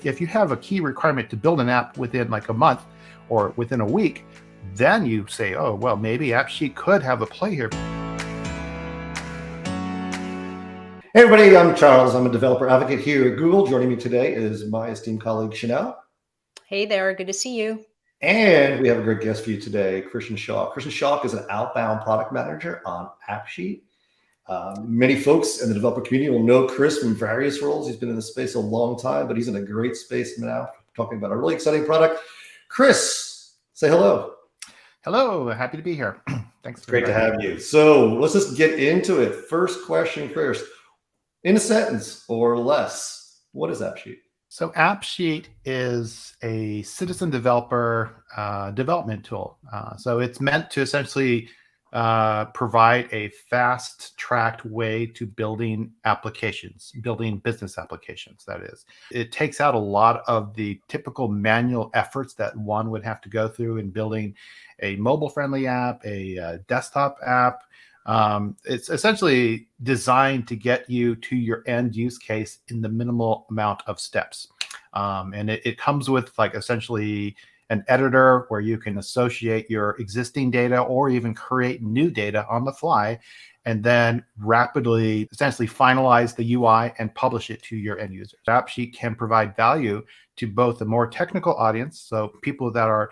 If you have a key requirement to build an app within like a month or within a week, then you say, oh, well, maybe AppSheet could have a play here. Hey everybody, I'm Charles. I'm a developer advocate here at Google. Joining me today is my esteemed colleague, Chanel. Hey there, good to see you. And we have a great guest for you today, Christian Schalk. Christian Schalk is an outbound product manager on AppSheet. Many folks in the developer community will know Chris from various roles. He's been in the space a long time, but he's in a great space now, talking about a really exciting product. Chris, say hello. Hello, happy to be here. Thanks. It's great to have you. So let's just get into it. First question, Chris. In a sentence or less, what is AppSheet? So AppSheet is a citizen developer development tool. So it's meant to essentially provide a fast-tracked way to building applications, building business applications, that is. It takes out a lot of the typical manual efforts that one would have to go through in building a mobile-friendly app, a desktop app. It's essentially designed to get you to your end use case in the minimal amount of steps. And it comes with like essentially an editor where you can associate your existing data or even create new data on the fly, and then rapidly essentially finalize the UI and publish it to your end users. AppSheet can provide value to both the more technical audience, so people that are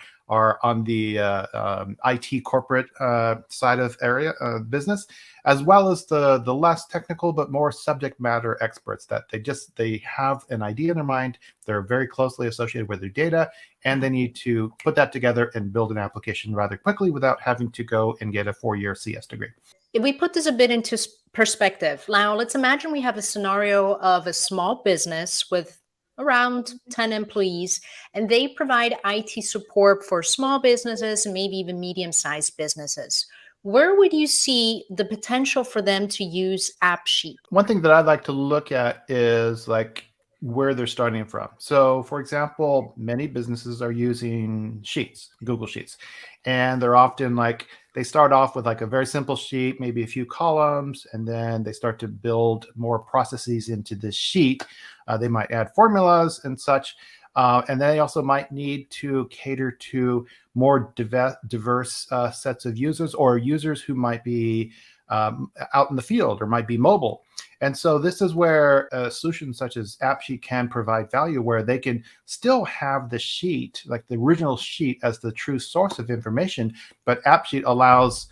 on the IT corporate side of business, as well as the less technical but more subject matter experts that they have an idea in their mind, they're very closely associated with their data, and they need to put that together and build an application rather quickly without having to go and get a 4-year CS degree. If we put this a bit into perspective, now let's imagine we have a scenario of a small business with around 10 employees, and they provide IT support for small businesses and maybe even medium-sized businesses. Where would you see the potential for them to use AppSheet? One thing that I'd like to look at is like where they're starting from. So for example, many businesses are using Sheets, Google Sheets, and they're often like, they start off with like a very simple sheet, maybe a few columns, and then they start to build more processes into this sheet. They might add formulas and such. And they also might need to cater to more diverse sets of users, or users who might be out in the field or might be mobile. And so this is where solutions such as AppSheet can provide value, where they can still have the sheet, like the original sheet, as the true source of information, but AppSheet allows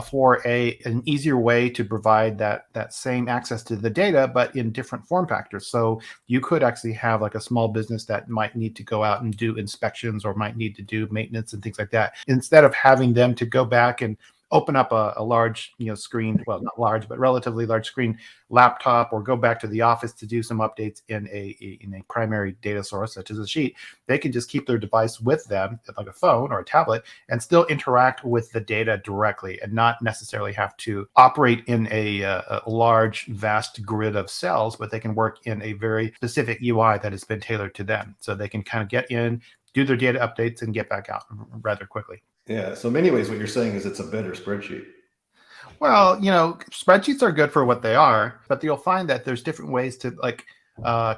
for an easier way to provide that same access to the data, but in different form factors. So you could actually have like a small business that might need to go out and do inspections or might need to do maintenance and things like that. Instead of having them to go back and open up a large, screen, well, not large, but relatively large screen laptop, or go back to the office to do some updates in a primary data source, such as a sheet, they can just keep their device with them, like a phone or a tablet, and still interact with the data directly and not necessarily have to operate in a large, vast grid of cells, but they can work in a very specific UI that has been tailored to them. So they can kind of get in, do their data updates, and get back out rather quickly. Yeah, so in many ways what you're saying is it's a better spreadsheet. Well, spreadsheets are good for what they are, but you'll find that there's different ways to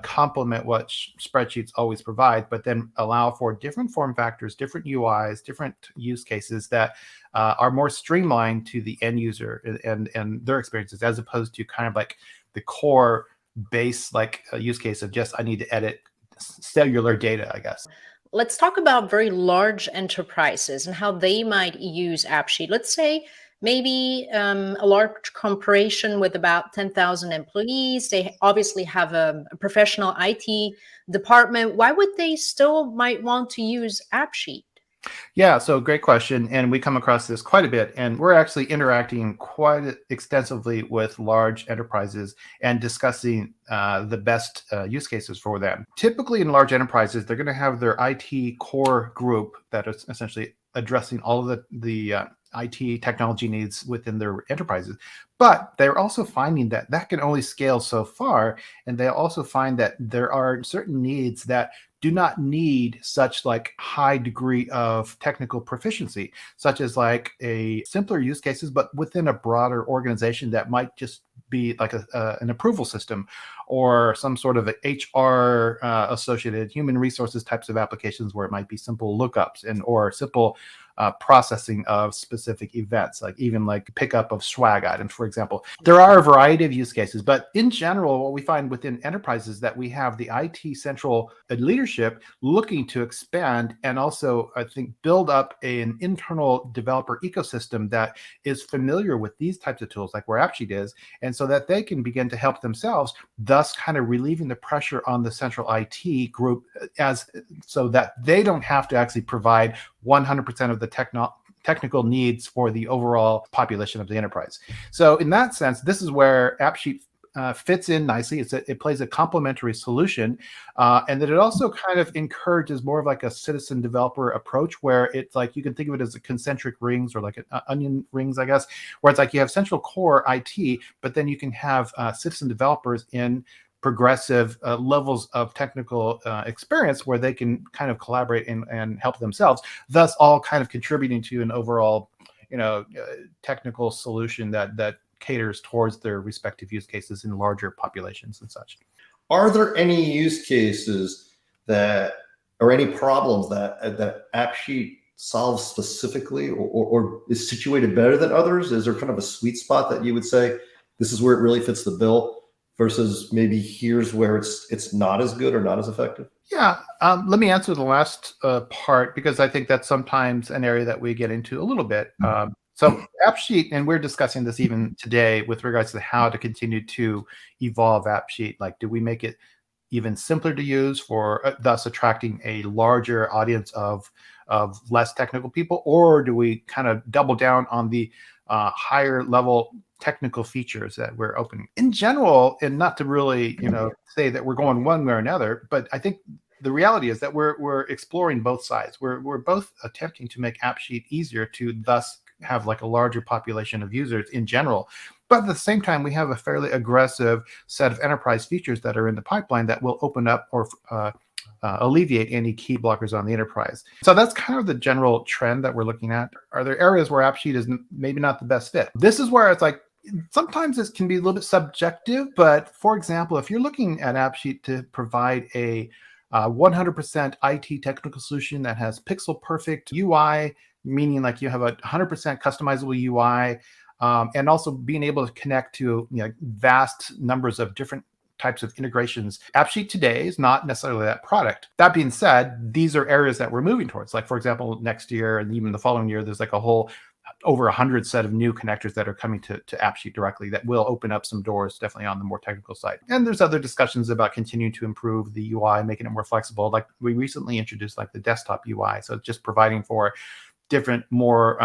complement what spreadsheets always provide, but then allow for different form factors, different UIs, different use cases that are more streamlined to the end user and their experiences, as opposed to kind of like the core base use case of just I need to edit cellular data, I guess. Let's talk about very large enterprises and how they might use AppSheet. Let's say maybe a large corporation with about 10,000 employees. They obviously have a professional IT department. Why would they still might want to use AppSheet? Yeah, so great question. And we come across this quite a bit. And we're actually interacting quite extensively with large enterprises and discussing the best use cases for them. Typically in large enterprises, they're going to have their IT core group that is essentially addressing all of the IT technology needs within their enterprises. But they're also finding that that can only scale so far. And they also find that there are certain needs that do not need such high degree of technical proficiency, such as a simpler use cases, but within a broader organization that might just be like an approval system, or some sort of HR associated human resources types of applications where it might be simple lookups or simple processing of specific events, like even like pickup of swag items, for example. There are a variety of use cases, but in general, what we find within enterprises that we have the IT central leadership looking to expand and also, I think, build up an internal developer ecosystem that is familiar with these types of tools, like where AppSheet is, and so that they can begin to help themselves, thus kind of relieving the pressure on the central IT group, so that they don't have to actually provide 100% of the technical needs for the overall population of the enterprise. So in that sense, this is where AppSheet fits in nicely. It plays a complementary solution, and that it also kind of encourages more of like a citizen developer approach, where it's like you can think of it as a concentric rings or like onion rings, I guess, where it's like you have central core IT, but then you can have citizen developers in progressive levels of technical experience where they can kind of collaborate and help themselves, thus all kind of contributing to an overall, technical solution that caters towards their respective use cases in larger populations and such. Are there any use cases or any problems that AppSheet solves specifically or is situated better than others? Is there kind of a sweet spot that you would say this is where it really fits the bill, versus maybe here's where it's not as good or not as effective? Yeah, let me answer the last part, because I think that's sometimes an area that we get into a little bit. So AppSheet, and we're discussing this even today with regards to how to continue to evolve AppSheet. Like, do we make it even simpler to use for thus attracting a larger audience of less technical people, or do we kind of double down on the higher level technical features that we're opening in general? And not to really say that we're going one way or another, but I think the reality is that we're exploring both sides. We're both attempting to make AppSheet easier to thus have like a larger population of users in general, but at the same time we have a fairly aggressive set of enterprise features that are in the pipeline that will open up or alleviate any key blockers on the enterprise. So that's kind of the general trend that we're looking at. Are there areas where AppSheet is maybe not the best fit? This is where it's like sometimes this can be a little bit subjective, but for example, if you're looking at AppSheet to provide a 100% IT technical solution that has pixel perfect UI, meaning like you have a 100% customizable UI, and also being able to connect to vast numbers of different types of integrations. AppSheet today is not necessarily that product. That being said, these are areas that we're moving towards. Like, for example, next year and even the following year, there's like a whole over 100 set of new connectors that are coming to AppSheet directly that will open up some doors, definitely on the more technical side. And there's other discussions about continuing to improve the UI, making it more flexible. Like we recently introduced like the desktop UI. So just providing for different, more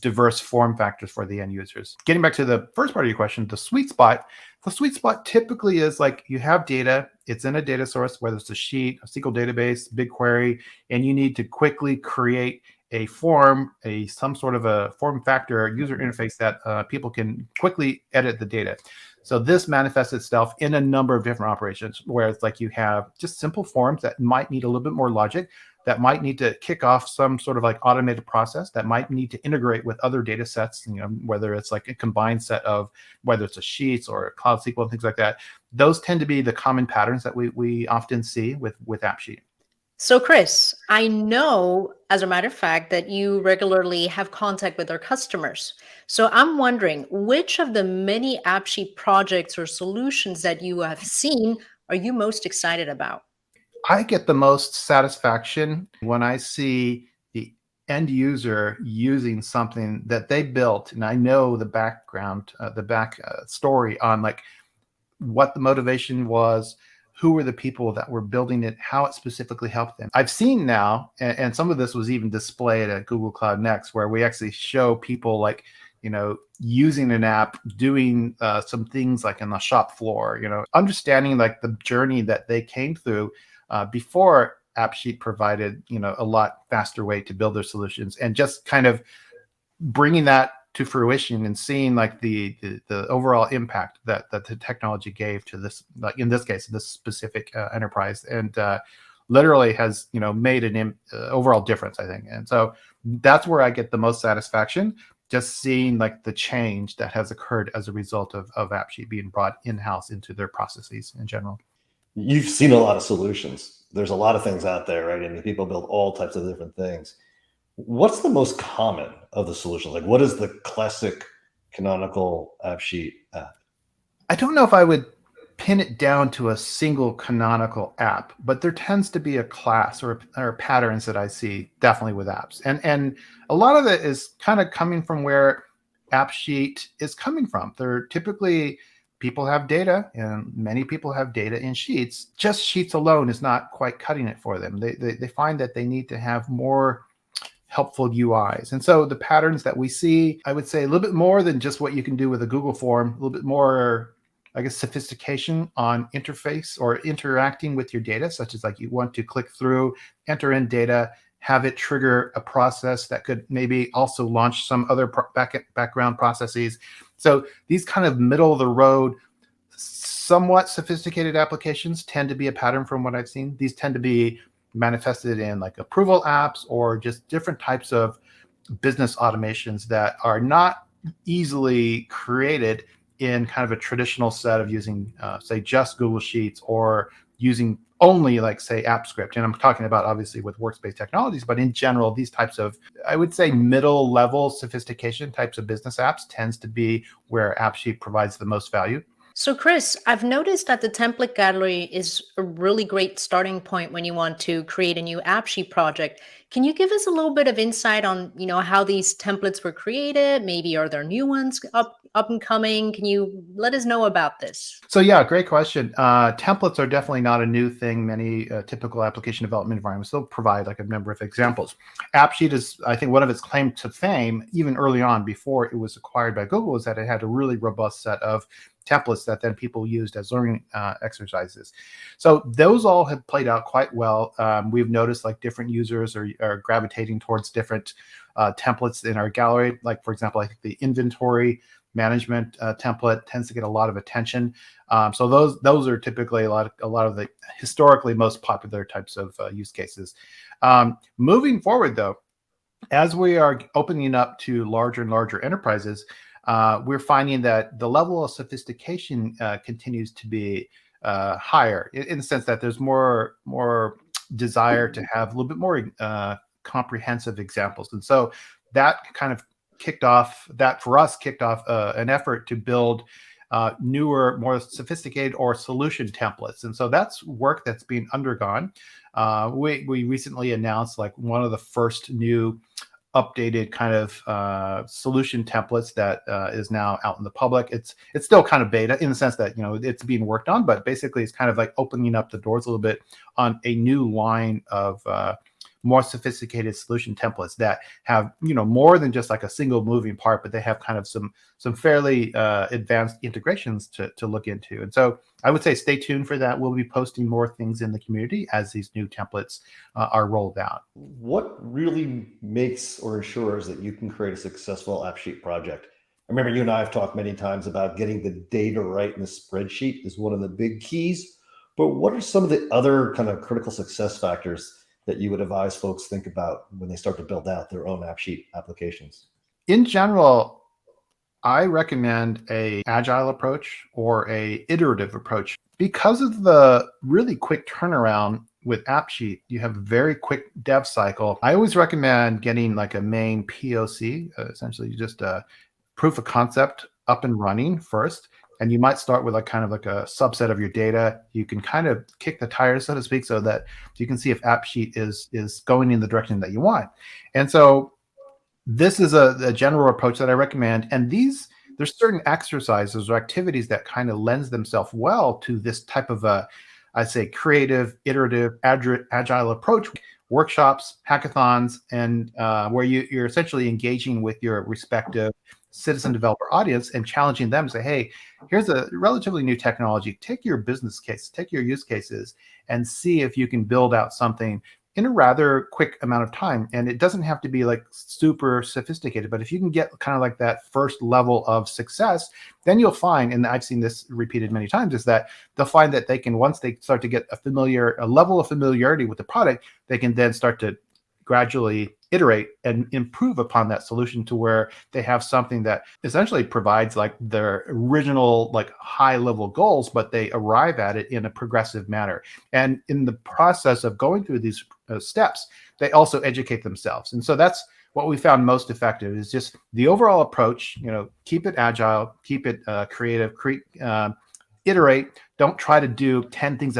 diverse form factors for the end users. Getting back to the first part of your question, the sweet spot typically is like you have data, it's in a data source, whether it's a sheet, a SQL database, BigQuery, and you need to quickly create a form, some sort of a form factor user interface that people can quickly edit the data. So this manifests itself in a number of different operations, where it's like you have just simple forms that might need a little bit more logic, that might need to kick off some sort of like automated process, that might need to integrate with other data sets, whether it's like a combined set of, whether it's a Sheets or a Cloud SQL and things like that. Those tend to be the common patterns that we often see with AppSheet. So Chris, I know, as a matter of fact, that you regularly have contact with our customers. So I'm wondering, which of the many AppSheet projects or solutions that you have seen are you most excited about? I get the most satisfaction when I see the end user using something that they built, and I know the background, story on like what the motivation was, who were the people that were building it, how it specifically helped them. I've seen now, and some of this was even displayed at Google Cloud Next, where we actually show people like, using an app, doing some things like on the shop floor, understanding like the journey that they came through before AppSheet provided, a lot faster way to build their solutions, and just kind of bringing that to fruition and seeing like the overall impact that the technology gave to this, like in this case, this specific enterprise, and literally has made an overall difference, I think. And so that's where I get the most satisfaction, just seeing like the change that has occurred as a result of AppSheet being brought in-house into their processes in general. You've seen a lot of solutions. There's a lot of things out there, right? And people build all types of different things. What's the most common of the solutions? Like, what is the classic canonical AppSheet app? I don't know if I would pin it down to a single canonical app, but there tends to be a class or patterns that I see definitely with apps. And a lot of it is kind of coming from where AppSheet is coming from. They're typically, people have data, and many people have data in Sheets. Just Sheets alone is not quite cutting it for them. They find that they need to have more helpful UIs. And so the patterns that we see, I would say a little bit more than just what you can do with a Google form, a little bit more, I guess, sophistication on interface or interacting with your data, such as like you want to click through, enter in data, have it trigger a process that could maybe also launch some other background processes. So these kind of middle of the road, somewhat sophisticated applications tend to be a pattern from what I've seen. These tend to be manifested in like approval apps or just different types of business automations that are not easily created in kind of a traditional set of using, say, just Google Sheets or using only like, say, App Script. And I'm talking about obviously with Workspace technologies, but in general, these types of, I would say, middle level sophistication types of business apps tends to be where AppSheet provides the most value. So Chris, I've noticed that the template gallery is a really great starting point when you want to create a new AppSheet project. Can you give us a little bit of insight on, how these templates were created? Maybe are there new ones up and coming? Can you let us know about this? So yeah, great question. Templates are definitely not a new thing. Many typical application development environments still provide like a number of examples. AppSheet is, I think, one of its claim to fame, even early on before it was acquired by Google, is that it had a really robust set of templates that then people used as learning exercises. So those all have played out quite well. We've noticed like different users are gravitating towards different templates in our gallery. Like, for example, I think the inventory management template tends to get a lot of attention. So those are typically a lot of the historically most popular types of use cases. Moving forward, though, as we are opening up to larger and larger enterprises, we're finding that the level of sophistication continues to be higher in the sense that there's more desire to have a little bit more comprehensive examples. And so that kind of kicked off an effort to build newer, more sophisticated or solution templates. And so that's work that's being undergone. We recently announced like one of the first new updated kind of solution templates that is now out in the public. It's still kind of beta in the sense that it's being worked on, but basically it's kind of like opening up the doors a little bit on a new line of more sophisticated solution templates that have more than just like a single moving part, but they have kind of some fairly advanced integrations to look into. And so I would say stay tuned for that. We'll be posting more things in the community as these new templates are rolled out. What really makes or ensures that you can create a successful AppSheet project? I remember you and I have talked many times about getting the data right in the spreadsheet is one of the big keys. But what are some of the other kind of critical success factors that you would advise folks think about when they start to build out their own AppSheet applications? In general, I recommend a agile approach or a iterative approach. Because of the really quick turnaround with AppSheet, you have a very quick dev cycle. I always recommend getting like a main POC, essentially just a proof of concept up and running first. And you might start with like kind of like a subset of your data. You can kind of kick the tires, so to speak, so that you can see if AppSheet is going in the direction that you want. And so this is a general approach that I recommend. And there's certain exercises or activities that kind of lends themselves well to this type of I'd say creative, iterative, agile approach. Workshops, hackathons, and where you're essentially engaging with your respective citizen developer audience and challenging them to say, hey, here's a relatively new technology. Take your business case, take your use cases, and see if you can build out something in a rather quick amount of time. And it doesn't have to be like super sophisticated, but if you can get kind of like that first level of success, then you'll find, and I've seen this repeated many times, is that they'll find that they can, once they start to get a level of familiarity with the product, they can then start to gradually iterate and improve upon that solution to where they have something that essentially provides like their original like high level goals, but they arrive at it in a progressive manner. And in the process of going through these steps, they also educate themselves. And so that's what we found most effective, is just the overall approach. Keep it agile, keep it creative, iterate. Don't try to do 10 things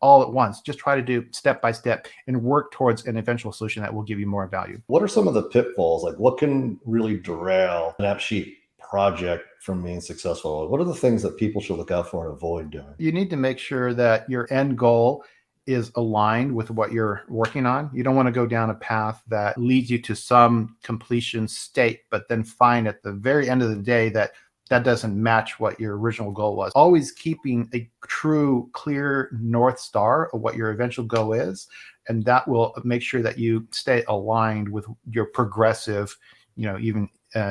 all at once. Just try to do step by step and work towards an eventual solution that will give you more value. What are some of the pitfalls? Like, what can really derail an AppSheet project from being successful? What are the things that people should look out for and avoid doing? You need to make sure that your end goal is aligned with what you're working on. You don't want to go down a path that leads you to some completion state, but then find at the very end of the day that doesn't match what your original goal was. Always keeping a true, clear North Star of what your eventual goal is. And that will make sure that you stay aligned with your progressive, even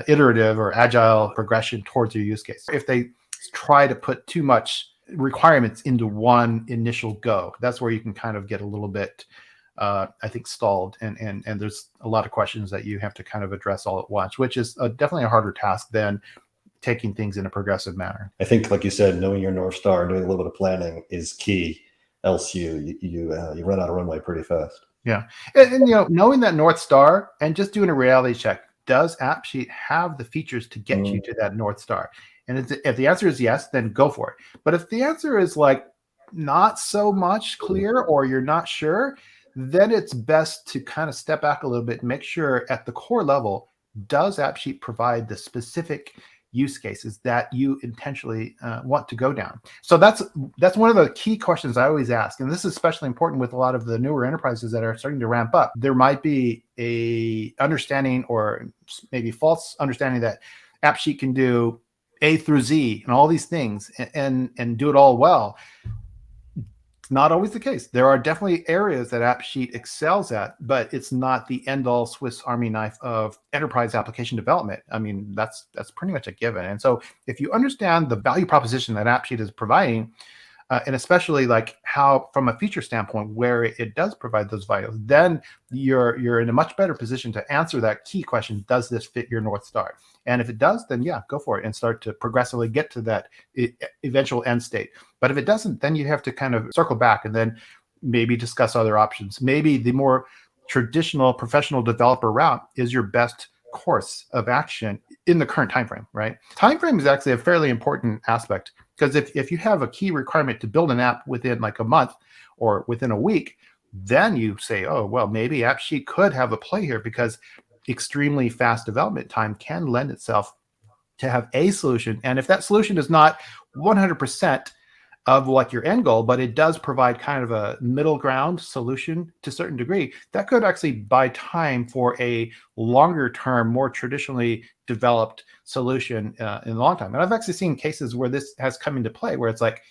iterative or agile progression towards your use case. If they try to put too much requirements into one initial go, that's where you can kind of get a little bit, I think, stalled. And there's a lot of questions that you have to kind of address all at once, which is definitely a harder task than taking things in a progressive manner. I think, like you said, knowing your North Star and doing a little bit of planning is key. Else you run out of runway pretty fast. Yeah. And knowing that North Star and just doing a reality check, does AppSheet have the features to get you to that North Star? And if the answer is yes, then go for it. But if the answer is like not so much clear, or you're not sure, then it's best to kind of step back a little bit and make sure at the core level, does AppSheet provide the specific use cases that you intentionally want to go down? So that's one of the key questions I always ask. And this is especially important with a lot of the newer enterprises that are starting to ramp up. There might be a understanding, or maybe false understanding, that AppSheet can do A through Z and all these things and do it all well. Not always the case. There are definitely areas that AppSheet excels at, but it's not the end-all Swiss Army knife of enterprise application development. I mean, that's pretty much a given. And so if you understand the value proposition that AppSheet is providing, and especially like how, from a feature standpoint, where it does provide those values, then you're in a much better position to answer that key question: does this fit your North Star? And if it does, then yeah, go for it and start to progressively get to that eventual end state. But if it doesn't, then you have to kind of circle back and then maybe discuss other options. Maybe the more traditional professional developer route is your best course of action in the current timeframe, right? Timeframe is actually a fairly important aspect, because if you have a key requirement to build an app within like a month or within a week, then you say, oh, well, maybe AppSheet could have a play here, because extremely fast development time can lend itself to have a solution. And if that solution is not 100% of like your end goal, but it does provide kind of a middle ground solution to a certain degree, that could actually buy time for a longer term, more traditionally developed solution in the long time. And I've actually seen cases where this has come into play, where it's like,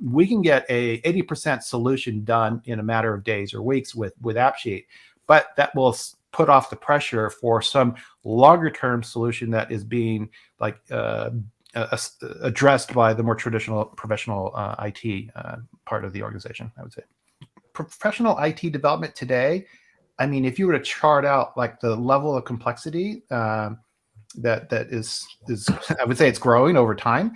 we can get a 80% solution done in a matter of days or weeks with AppSheet, but that will put off the pressure for some longer term solution that is being like addressed by the more traditional professional IT part of the organization, I would say. Professional IT development today, I mean, if you were to chart out like the level of complexity that is I would say it's growing over time,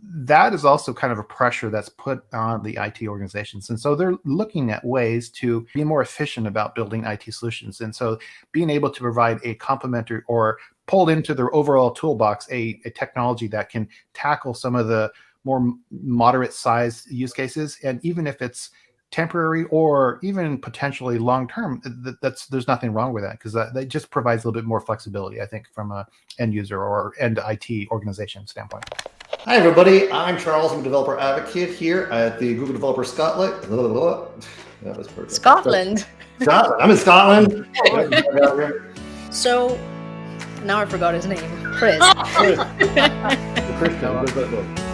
that is also kind of a pressure that's put on the IT organizations. And so they're looking at ways to be more efficient about building IT solutions. And so being able to provide a complementary or pulled into their overall toolbox a technology that can tackle some of the more moderate sized use cases. And even if it's temporary or even potentially long-term, there's nothing wrong with that, because that just provides a little bit more flexibility, I think, from a end user or end IT organization standpoint. Hi, everybody. I'm Charles. I'm a developer advocate here at the Google Developer Scotland. That was perfect. Scotland. Scotland. I'm in Scotland. So now I forgot his name. Chris. Christian.